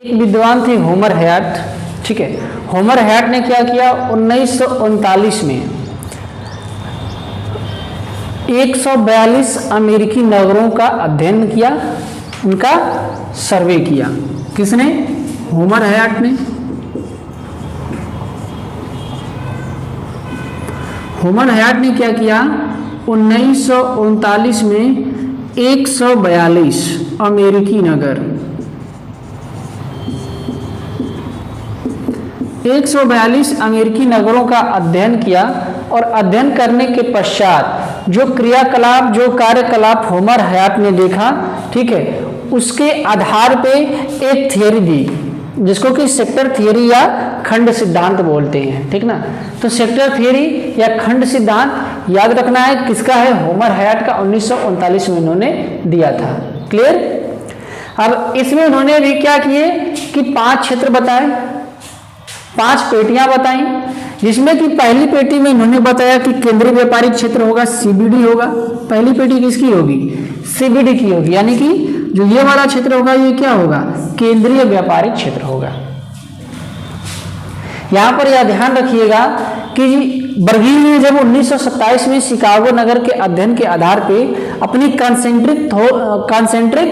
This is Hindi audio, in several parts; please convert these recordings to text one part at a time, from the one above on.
एक विद्वान थे होमर हैट। ठीक है, होमर हैट ने क्या किया, 1939 में 142 अमेरिकी नगरों का अध्ययन किया, उनका सर्वे किया। किसने? होमर हैट ने। होमर हैट ने क्या किया, 1939 में 142 अमेरिकी नगर, 142 अमेरिकी नगरों का अध्ययन किया और अध्ययन करने के पश्चात जो क्रियाकलाप, जो कार्यकलाप होमर हैट ने देखा, ठीक है, उसके आधार पे एक थियरी दी जिसको कि सेक्टर थियरी या खंड सिद्धांत बोलते हैं। ठीक ना, तो सेक्टर थियरी या खंड सिद्धांत याद रखना है, किसका है? होमर हैट का 1939 में इन्होंने दिया था। क्लियर? अब इसमें उन्होंने भी क्या किए कि 5 क्षेत्र बताए, 5 पेटियां बताई, जिसमें कि पहली पेटी में इन्होंने बताया कि केंद्रीय व्यापारिक क्षेत्र होगा, सीबीडी होगा। पहली पेटी किसकी होगी? सीबीडी की होगी, यानी कि जो ये वाला क्षेत्र होगा ये क्या होगा? केंद्रीय व्यापारिक क्षेत्र होगा। यहां पर यह ध्यान रखिएगा कि बर्गिल ने जब 1927 में शिकागो नगर के अध्ययन के आधार पे अपनी कॉन्सेंट्रिक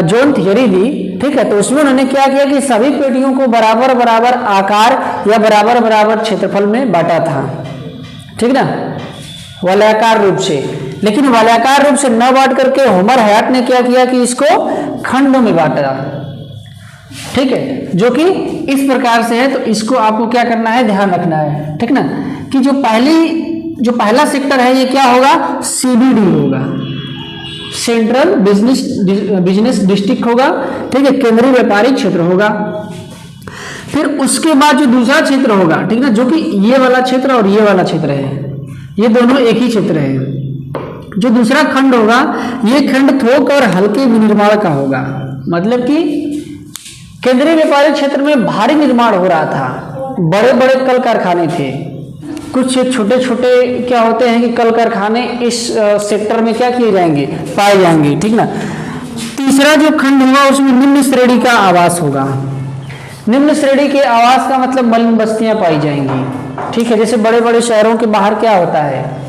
जोन थियरी दी, ठीक है, तो उसमें उन्होंने क्या किया कि सभी पेटियों को बराबर बराबर आकार या बराबर बराबर क्षेत्रफल में बांटा था। ठीक ना, वलयाकार रूप से। लेकिन वलयाकार रूप से न बांट करके होमर हैट ने क्या किया कि इसको खंडों में बांटा। ठीक है, जो कि इस प्रकार से है। तो इसको आपको क्या करना है, ध्यान रखना है। ठीक ना, कि जो पहला सेक्टर है ये क्या होगा? सीबीडी होगा, सेंट्रल बिजनेस डिस्ट्रिक्ट होगा। ठीक है, केंद्रीय व्यापारिक क्षेत्र होगा। फिर उसके बाद जो दूसरा क्षेत्र होगा, ठीक ना, जो कि ये वाला क्षेत्र और ये वाला क्षेत्र है, ये दोनों एक ही क्षेत्र है। जो दूसरा खंड होगा ये खंड थोक और हल्के विनिर्माण का होगा। मतलब कि केंद्रीय व्यापारिक क्षेत्र में भारी निर्माण हो रहा था, बड़े बड़े कल कारखाने थे। कुछ छोटे छोटे क्या होते हैं कि कल कारखाने इस सेक्टर में क्या किए जाएंगे, पाए जाएंगे। ठीक ना, तीसरा जो खंड होगा उसमें निम्न श्रेणी का आवास होगा। निम्न श्रेणी के आवास का मतलब मलिन बस्तियां पाई जाएंगी। ठीक है, जैसे बड़े बड़े शहरों के बाहर क्या होता है,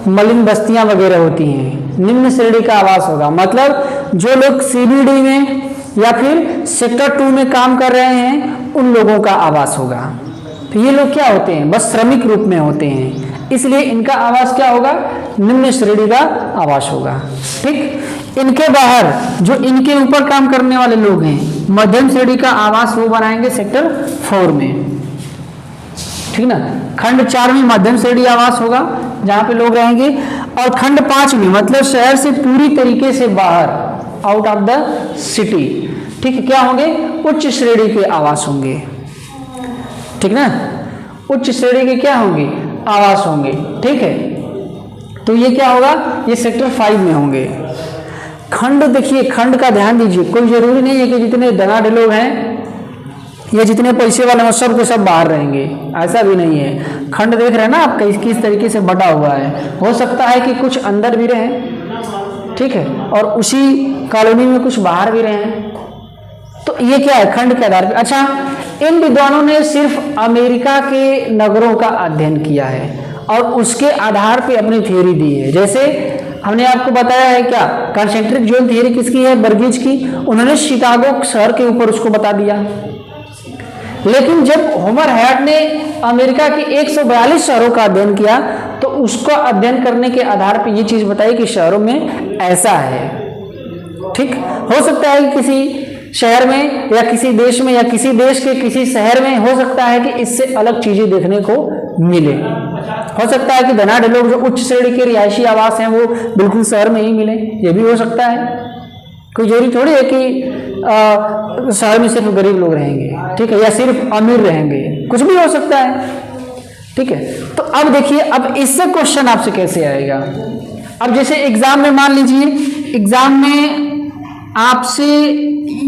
मलिन बस्तियां वगैरह होती हैं। निम्न श्रेणी का आवास होगा, मतलब जो लोग सीबीडी में या फिर सेक्टर 2 में काम कर रहे हैं उन लोगों का आवास होगा। तो ये लोग क्या होते हैं, बस श्रमिक रूप में होते हैं, इसलिए इनका आवास क्या होगा, निम्न श्रेणी का आवास होगा। ठीक, इनके बाहर जो इनके ऊपर काम करने वाले लोग हैं, मध्यम श्रेणी का आवास वो बनाएंगे सेक्टर 4 में। ठीक ना, खंड 4 में मध्यम श्रेणी आवास होगा जहां पे लोग रहेंगे, और खंड 5 में मतलब शहर से पूरी तरीके से बाहर, आउट ऑफ द सिटी, ठीक है, क्या होंगे, उच्च श्रेणी के आवास होंगे। ठीक ना, उच्च श्रेणी के क्या होंगे, आवास होंगे। ठीक है, तो ये क्या होगा, ये सेक्टर 5 में होंगे। खंड देखिए, खंड का ध्यान दीजिए, कोई जरूरी नहीं है कि जितने धनाढ़ लोग हैं या जितने पैसे वाले हैं सब के सब बाहर रहेंगे, ऐसा भी नहीं है। खंड देख रहे हैं ना आप किस तरीके से बटा हुआ है। हो सकता है कि कुछ अंदर भी रहें, ठीक है, और उसी कॉलोनी में कुछ बाहर भी रहें। तो ये क्या है, खंड के आधार पर। अच्छा, इन विद्वानों ने सिर्फ अमेरिका के नगरों का अध्ययन किया है और उसके आधार पे अपनी थ्योरी दी है। जैसे हमने आपको बताया है क्या, कॉन्सेंट्रिक जोन थ्योरी किसकी है, बर्गिज की। उन्होंने शिकागो शहर के ऊपर उसको बता दिया। लेकिन जब होमर हैट ने अमेरिका के 142 शहरों का अध्ययन किया तो उसका अध्ययन करने के आधार पर यह चीज बताई कि शहरों में ऐसा है। ठीक, हो सकता है कि किसी शहर में या किसी देश में या किसी देश के किसी शहर में हो सकता है कि इससे अलग चीजें देखने को मिले। हो सकता है कि धनाढ़ लोग जो उच्च श्रेणी के रिहायशी आवास हैं वो बिल्कुल शहर में ही मिले, ये भी हो सकता है। कोई जरूरी थोड़ी है कि शहर में सिर्फ गरीब लोग रहेंगे, ठीक है, या सिर्फ अमीर रहेंगे, कुछ भी हो सकता है। ठीक है, तो अब देखिए, अब इससे क्वेश्चन आपसे कैसे आएगा। अब जैसे एग्जाम में मान लीजिए, एग्जाम में आपसे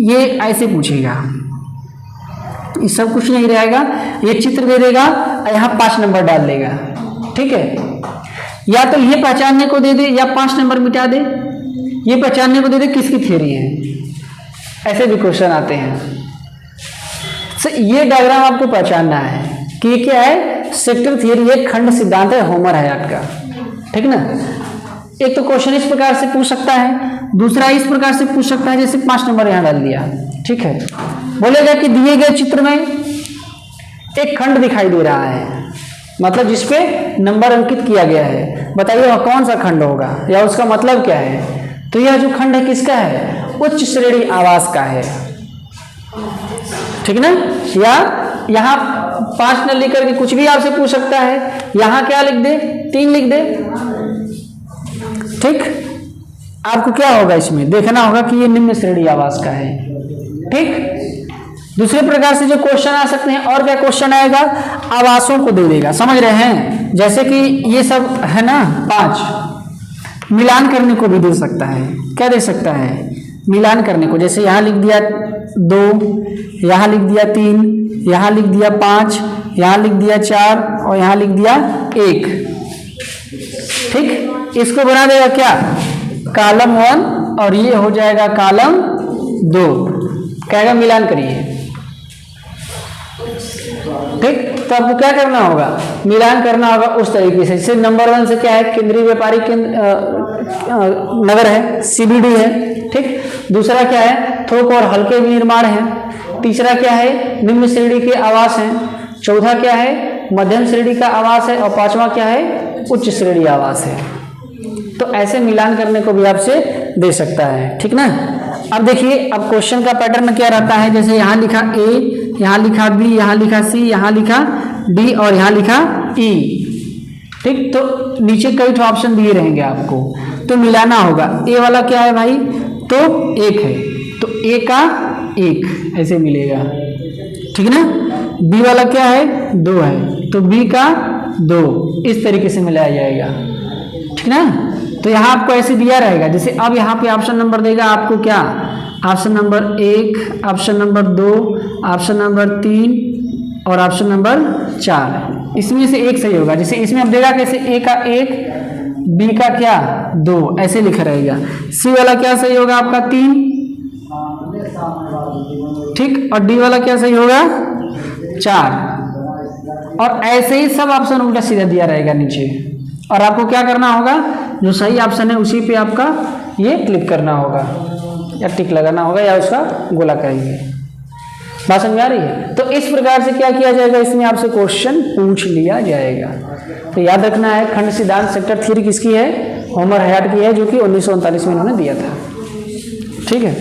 ये ऐसे पूछेगा, ये सब कुछ नहीं रहेगा, ये चित्र दे देगा, यहाँ 5 नंबर डाल देगा। ठीक है, या तो ये पहचानने को दे दे या 5 नंबर मिटा दे, ये पहचानने को दे दे किसकी थ्योरी है। ऐसे भी क्वेश्चन आते हैं। ये डायग्राम आपको पहचानना है कि ये क्या है, सेक्टर थियरी, एक खंड सिद्धांत है होमर हैयाट का, ठीक ना। एक तो क्वेश्चन इस प्रकार से पूछ सकता है, दूसरा इस प्रकार से पूछ सकता है, जैसे 5 नंबर यहां डाल दिया, ठीक है। बोलेगा कि दिए गए चित्र में एक खंड दिखाई दे रहा है, मतलब जिसपे नंबर अंकित किया गया है, बताइए वह कौन सा खंड होगा या उसका मतलब क्या है। तो यह जो खंड है किसका है, उच्च श्रेणी आवास का है, ठीक ना। या यहाँ 5 न लिख करके कुछ भी आपसे पूछ सकता है, यहां क्या लिख दे, 3 लिख दे, ठीक। आपको क्या होगा, इसमें देखना होगा कि ये निम्न श्रेणी आवास का है, ठीक। दूसरे प्रकार से जो क्वेश्चन आ सकते हैं, और क्या क्वेश्चन आएगा, आवासों को दे देगा, समझ रहे हैं। जैसे कि ये सब है ना 5, मिलान करने को भी दे सकता है। क्या दे सकता है, मिलान करने को। जैसे यहाँ लिख दिया 2, यहाँ लिख दिया 3, यहाँ लिख दिया 5, यहाँ लिख दिया 4 और यहाँ लिख दिया 1, ठीक। इसको बना देगा क्या, कॉलम 1 और ये हो जाएगा कॉलम 2, कहेगा मिलान करिए, ठीक। तो आपको क्या करना होगा, मिलान करना होगा उस तरीके से। जैसे नंबर 1 से क्या है, केंद्रीय व्यापारिक नगर है, सीबीडी है, ठीक। दूसरा क्या है, थोक और हल्के विनिर्माण है। तीसरा क्या है, निम्न श्रेणी के आवास हैं। चौथा क्या है, मध्यम श्रेणी का आवास है। और 5वां क्या है, उच्च श्रेणी आवास है। तो ऐसे मिलान करने को भी आपसे दे सकता है, ठीक ना। अब देखिए, अब क्वेश्चन का पैटर्न क्या रहता है, जैसे यहाँ लिखा ए, यहाँ लिखा बी, यहाँ लिखा सी, यहाँ लिखा डी और यहाँ लिखा ई, ठीक। तो नीचे कई तो ऑप्शन दिए रहेंगे आपको, तो मिलाना होगा। ए वाला क्या है भाई, तो 1 है, तो ए का 1 ऐसे मिलेगा, ठीक ना। बी वाला क्या है, 2 है, तो बी का 2 इस तरीके से मिलाया जाएगा, ठीक ना। तो यहाँ आपको ऐसे दिया रहेगा। जैसे अब यहाँ पे ऑप्शन नंबर देगा आपको क्या, option number 1, option number 2, option number 3 और ऑप्शन नंबर 4, इसमें से एक सही होगा। जैसे इसमें अब देगा कैसे, ए का 1, बी का क्या 2 ऐसे लिखा रहेगा। सी वाला क्या सही होगा आपका 3, ठीक। और डी वाला क्या सही होगा 4। और ऐसे ही सब ऑप्शन उल्टा सीधा दिया रहेगा नीचे। और आपको क्या करना होगा, जो सही ऑप्शन है उसी पे आपका ये क्लिक करना होगा या टिक लगाना होगा या उसका गोला करेंगे। बात समझ आ रही है। तो इस प्रकार से क्या किया जाएगा, इसमें आपसे क्वेश्चन पूछ लिया जाएगा। तो याद रखना है, खंड सिद्धांत सेक्टर थ्योरी किसकी है, होमर हैयाट की है, जो कि 1939 में इन्होंने दिया था, ठीक है।